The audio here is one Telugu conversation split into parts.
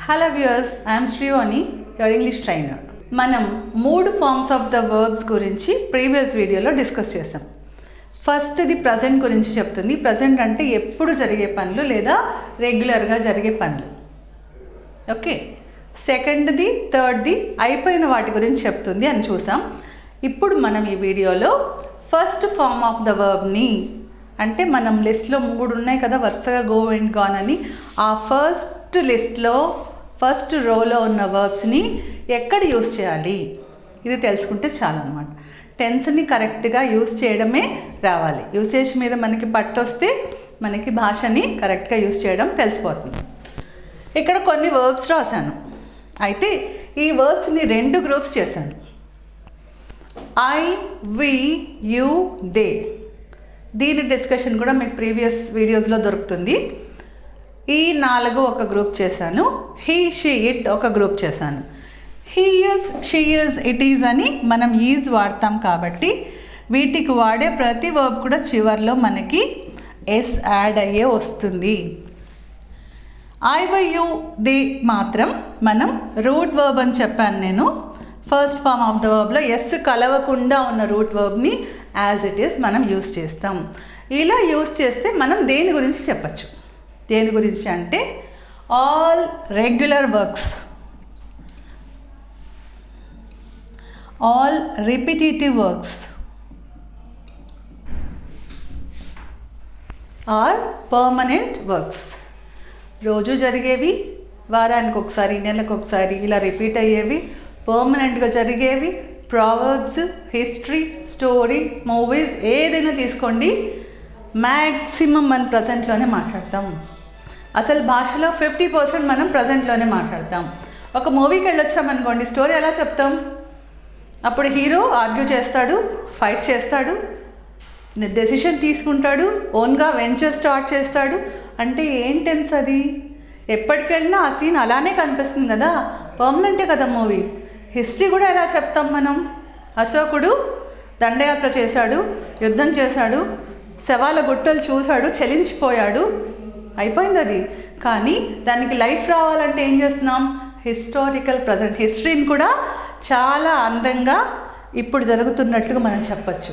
Hello viewers, I am Srivani, your English trainer. మనం 3 ఫార్మ్స్ ఆఫ్ ద వర్బ్స్ గురించి ప్రీవియస్ వీడియోలో డిస్కస్ చేసాం. ఫస్ట్ది ప్రజెంట్ గురించి చెప్తుంది. ప్రజెంట్ అంటే ఎప్పుడు జరిగే పనులు లేదా రెగ్యులర్గా జరిగే పనులు. ఓకే, సెకండ్ది థర్డ్ది అయిపోయిన వాటి గురించి చెప్తుంది అని చూసాం. ఇప్పుడు మనం ఈ వీడియోలో ఫస్ట్ ఫార్మ్ ఆఫ్ ద వర్బ్ని, అంటే మనం లిస్ట్లో 3 ఉన్నాయి కదా వరుసగా గో అండ్ గాన్ అని, ఆ ఫస్ట్ లిస్ట్లో ఫస్ట్ రోలో ఉన్న వర్బ్స్ని ఎక్కడ యూస్ చేయాలి ఇది తెలుసుకుంటే చాలు అనమాట. టెన్స్ని కరెక్ట్గా యూస్ చేయడమే రావాలి. యూసేజ్ మీద మనకి పట్టొస్తే మనకి భాషని కరెక్ట్గా యూస్ చేయడం తెలిసిపోతుంది. ఇక్కడ కొన్ని వర్బ్స్ రాశాను. అయితే ఈ వర్బ్స్ని 2 గ్రూప్స్ చేశాను. I, we, you, they. దీని డిస్కషన్ కూడా మీకు ప్రీవియస్ వీడియోస్లో దొరుకుతుంది. ఈ 4 ఒక గ్రూప్ చేశాను. హీ, షీ, ఇట్ ఒక గ్రూప్ చేశాను. He is, she is, it is అని మనం ఈజ్ వాడతాం కాబట్టి వీటికి వాడే ప్రతి వర్బ్ కూడా చివర్లో మనకి ఎస్ యాడ్ అయ్యే వస్తుంది. ఐ, వై, యు, దే మాత్రం మనం రూట్ వర్బ్ అని చెప్పాను నేను. ఫస్ట్ ఫార్మ్ ఆఫ్ ద వర్బ్లో ఎస్ కలవకుండా ఉన్న రూట్ వర్బ్ని యాజ్ ఇట్ ఈస్ మనం యూస్ చేస్తాం. ఇలా యూస్ చేస్తే మనం దేని గురించి చెప్పచ్చు. దేని గురించి అంటే all regular works, all repetitive works or permanent works. రోజు జరిగేవి, వారానికి ఒకసారి, నెలకు ఒకసారి ఇలా రిపీట్ అయ్యేవి, పర్మనెంట్గా జరిగేవి, ప్రావర్బ్స్, హిస్టరీ, స్టోరీ, మూవీస్ ఏదైనా తీసుకోండి, మ్యాక్సిమం మనం ప్రజెంట్లోనే మాట్లాడతాం. అసలు భాషలో 50% మనం ప్రజెంట్లోనే మాట్లాడతాం. ఒక మూవీకి వెళ్ళొచ్చామనుకోండి, స్టోరీ ఎలా చెప్తాం? అప్పుడు హీరో ఆర్గ్యూ చేస్తాడు, ఫైట్ చేస్తాడు, డెసిషన్ తీసుకుంటాడు, ఓన్గా వెంచర్ స్టార్ట్ చేస్తాడు. అంటే ఏం టెన్స్ అది? ఎప్పటికి వెళ్ళినా ఆ సీన్ అలానే కనిపిస్తుంది కదా, పర్మనెంటే కదా మూవీ. హిస్టరీ కూడా ఎలా చెప్తాం మనం? అశోకుడు దండయాత్ర చేశాడు, యుద్ధం చేశాడు, శవాల గుట్టలు చూశాడు, చలించిపోయాడు, అయిపోయింది అది. కానీ దానికి లైఫ్ రావాలంటే ఏం చేస్తున్నాం? హిస్టారికల్ ప్రజెంట్ హిస్టరీని కూడా చాలా అందంగా ఇప్పుడు జరుగుతున్నట్లుగా మనం చెప్పచ్చు.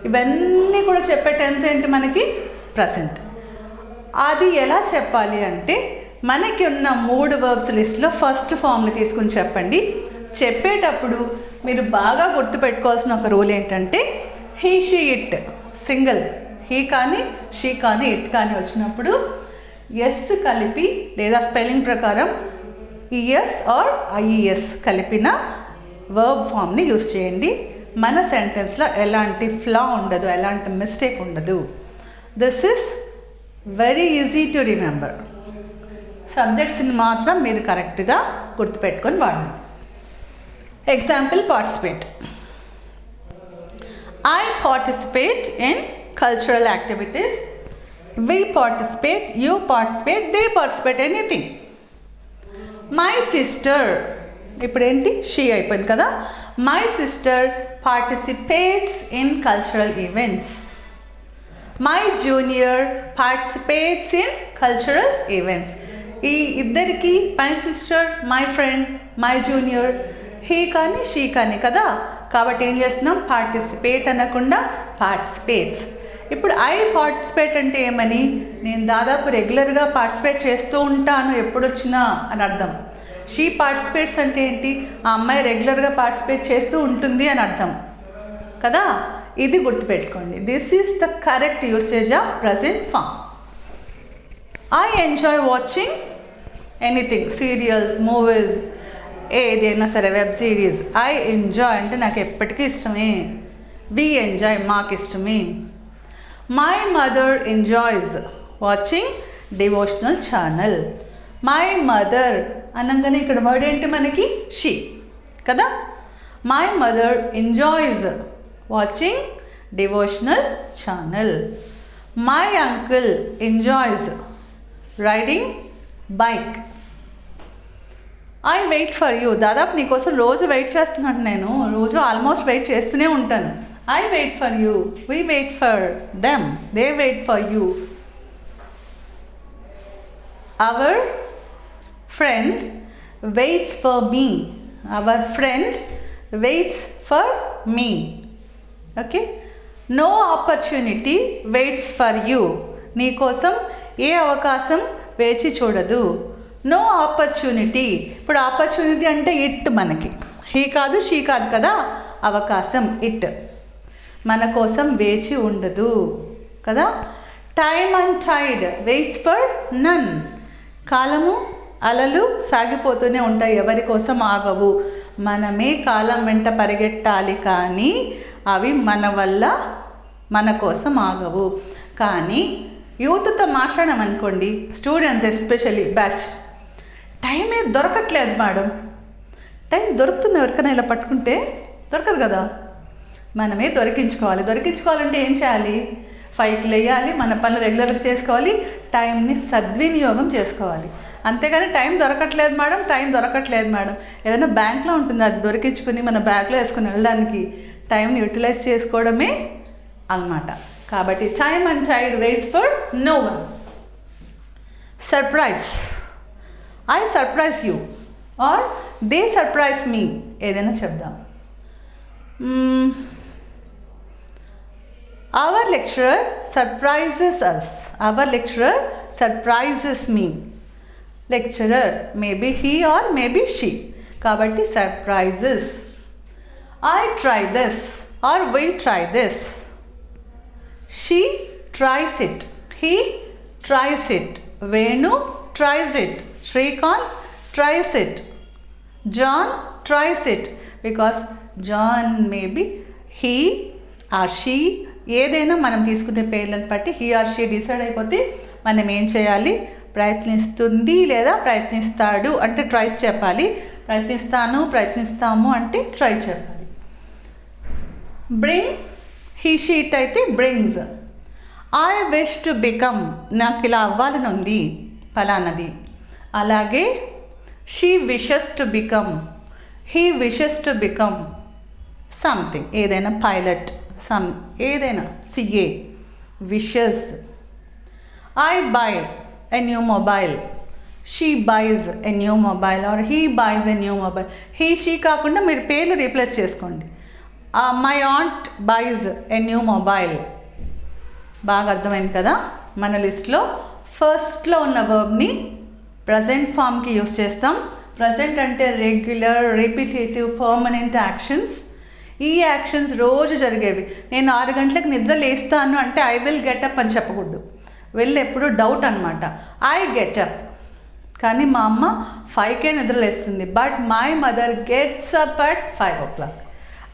ఇవన్నీ కూడా చెప్పే టెన్స్ ఏంటి మనకి? ప్రజెంట్. అది ఎలా చెప్పాలి అంటే మనకి ఉన్న 3 వర్బ్స్ లిస్ట్లో ఫస్ట్ ఫామ్ని తీసుకుని చెప్పండి. చెప్పేటప్పుడు మీరు బాగా గుర్తుపెట్టుకోవాల్సిన ఒక రూల్ ఏంటంటే he, she, it single, he కానీ షీ కానీ ఇట్ కానీ వచ్చినప్పుడు ఎస్ కలిపి లేదా స్పెల్లింగ్ ప్రకారం ఈఎస్ ఆర్ ఐఈఎస్ కలిపిన వర్బ్ ఫామ్ని యూస్ చేయండి. మన సెంటెన్స్లో ఎలాంటి ఫ్లా ఉండదు, ఎలాంటి మిస్టేక్ ఉండదు. This is very easy to remember. సబ్జెక్ట్స్ని మాత్రం మీరు కరెక్ట్గా గుర్తుపెట్టుకొని వాడండి. Example, participate. I participate in cultural activities. We participate, you participate, they participate, anything. My sister, ఇప్పుడేంటి? షీ అయిపోయింది కదా. My sister participates in cultural events. My junior participates in cultural events. ఈ ఇద్దరికి my sister, my friend, my junior, he కానీ షీ కానీ కదా. కాబట్టి ఏం చేస్తున్నాం? పార్టిసిపేట్ అనకుండా పార్టిసిపేట్స్. ఇప్పుడు ఐ పార్టిసిపేట్ అంటే ఏమని? నేను దాదాపు రెగ్యులర్గా పార్టిసిపేట్ చేస్తూ ఉంటాను ఎప్పుడొచ్చినా అని అర్థం. షీ పార్టిసిపేట్స్ అంటే ఏంటి? ఆ అమ్మాయి రెగ్యులర్గా పార్టిసిపేట్ చేస్తూ ఉంటుంది అని అర్థం కదా. ఇది గుర్తుపెట్టుకోండి. This is the correct usage of present form. I enjoy watching anything, serials, movies, ఏదైనా సరే, వెబ్ సిరీస్. ఐ ఎంజాయ్ అంటే నాకు ఎప్పటికీ ఇష్టమే. వి ఎంజాయ్ మాకు ఇష్టమే. My mother enjoys watching devotional channel. My mother అనగానే ఇక్కడ వర్డ్ ఏంటి మనకి? షీ కదా. My mother enjoys watching devotional channel. My uncle enjoys riding bike. I wait for you. దాదాపు నీకోసం రోజు వెయిట్ చేస్తున్నాను నేను. రోజు ఆల్మోస్ట్ వెయిట్ చేస్తూనే ఉంటాను. I wait for you, we wait for them, they wait for you. Our friend waits for me. Our friend waits for me. Okay. No opportunity waits for you. నీ కోసం ఏ అవకాశం వేచి చూడదు. No opportunity. ఇప్పుడు ఆపర్చునిటీ అంటే ఇట్, మనకి హీ కాదు షీ కాదు కదా, అవకాశం ఇట్ మన కోసం వేచి ఉండదు కదా. Time and tide waits for none. కాలము అలలు సాగిపోతూనే ఉంటాయి, ఎవరి కోసం ఆగవు. మనమే కాలం వెంట పరిగెట్టాలి కానీ అవి మన కోసం ఆగవు. కానీ యూత్తో మాట్లాడామనుకోండి, స్టూడెంట్స్ ఎస్పెషల్లీ బ్యాచ్, టైమే దొరకట్లేదు మేడం. టైం దొరుకుతుంది ఎవరికైనా ఇలా పట్టుకుంటే, దొరకదు కదా. మనమే దొరికించుకోవాలంటే ఏం చేయాలి? 5కి లేయాలి, మన పనులు రెగ్యులర్గా చేసుకోవాలి, టైంని సద్వినియోగం చేసుకోవాలి. అంతేగాని టైం దొరకట్లేదు మేడం, ఏదైనా బ్యాంక్లో ఉంటుంది, అది దొరికించుకుని మన బ్యాగ్లో వేసుకుని వెళ్ళడానికి టైంని యూటిలైజ్ చేసుకోవడమే అన్నమాట. కాబట్టి time and tide waits for no one. Surprise. I surprise you or they surprise me. ఏదైనా చెప్దాం. Our lecturer surprises us. Our lecturer surprises me. Lecturer, maybe he or maybe she. Kabatti surprises. I try this or we try this. She tries it. He tries it. Venu tries it. Shrikant tries it. John tries it. Because John maybe he or she, ఏదైనా మనం తీసుకునే పేర్లను బట్టి హీ ఆర్ షీ డిసైడ్ అయిపోతే మనం ఏం చేయాలి? ప్రయత్నిస్తుంది లేదా ప్రయత్నిస్తాడు అంటే ట్రైస్ చెప్పాలి. ప్రయత్నిస్తాము అంటే ట్రై చెప్పాలి. బ్రింగ్, హీ షీట్ అయితే brings. I wish to become, నాకు ఇలా అవ్వాలని ఉంది ఫలానది. అలాగే she wishes to become, he wishes to become something, ఏదైనా పైలట్, ఏదైనా CA, wishes. I buy a new mobile, she buys a new mobile or he buys a new mobile. He she కాకుండా మీరు పేర్లు రీప్లేస్ చేసుకోండి. My aunt buys a new mobile. బాగా అర్థమైంది కదా. మన లిస్ట్లో ఫస్ట్లో ఉన్న వర్బ్ని ప్రజెంట్ ఫామ్కి యూస్ చేస్తాం. ప్రజెంట్ అంటే రెగ్యులర్, రిపిటేటివ్, పర్మనెంట్ యాక్షన్స్. ఈ యాక్షన్స్ రోజు జరిగేవి. నేను 6 గంటలకు నిద్ర లేస్తాను అంటే ఐ విల్ గెటప్ అని చెప్పకూడదు. వెళ్ళి ఎప్పుడు డౌట్ అనమాట. ఐ గెటప్, కానీ మా అమ్మ 5కే నిద్ర లేస్తుంది. But my mother gets up at 5 o'clock.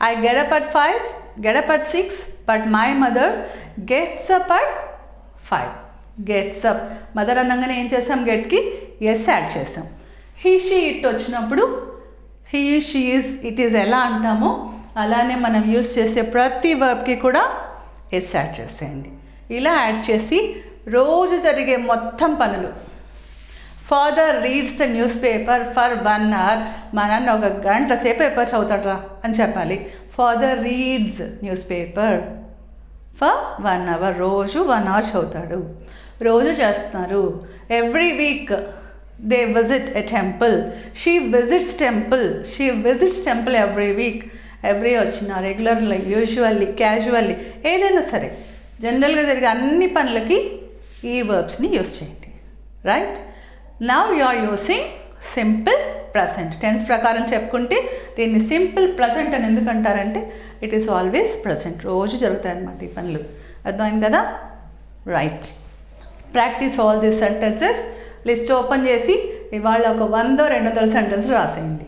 I get up at 5, getup at 6, but my mother gets up at 5. Gets up, mother అనగానే ఏం చేసాం? గెట్కి ఎస్ యాడ్ చేసాం. హీ షీ ఇట్ వచ్చినప్పుడు he she is it is ఎలా అంటామో అలానే మనం యూస్ చేసే ప్రతి వర్బ్కి కూడా ఎస్ యాడ్ చేసేయండి. ఇలా యాడ్ చేసి రోజు జరిగే మొత్తం పనులు. Father reads the news paper for 1 hour. మా నాన్న 1 గంట సేపు పేపర్ చదువుతాడ్రా అని చెప్పాలి. Father reads news paper for 1 hour. రోజు 1 hour చదువుతాడు. రోజు చేస్తున్నారు. Every week they visit a temple. She visits temple every week. Every వచ్చిన రెగ్యులర్లీ, యూజువల్లీ, క్యాజువల్లీ, ఏదైనా సరే జనరల్గా జరిగే అన్ని పనులకి ఈ వర్బ్స్ని యూస్ చేయండి. Right. Now you are using simple present tense ప్రకారం చెప్పుకుంటే దీన్ని సింపుల్ ప్రజెంట్ అని ఎందుకంటారంటే ఇట్ ఈస్ ఆల్వేస్ ప్రజెంట్. రోజు జరుగుతాయి అన్నమాట ఈ పనులు. అర్థమైంది కదా. Right. Practice all these sentences. List open చేసి ఇవాళ ఒక 100-200 సెంటెన్స్లు రాసేయండి.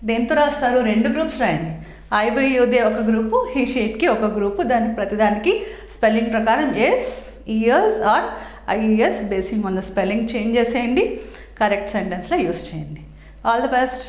దేంతో రాస్తారు? 2 గ్రూప్స్ రాయండి. ఐబియుదే ఒక గ్రూపు, హీ షీట్కి ఒక గ్రూపు. ప్రతిదానికి స్పెల్లింగ్ ప్రకారం s, years or IES basing on the spelling change చేసేయండి. కరెక్ట్ సెంటెన్స్లో యూస్ చేయండి. All the best.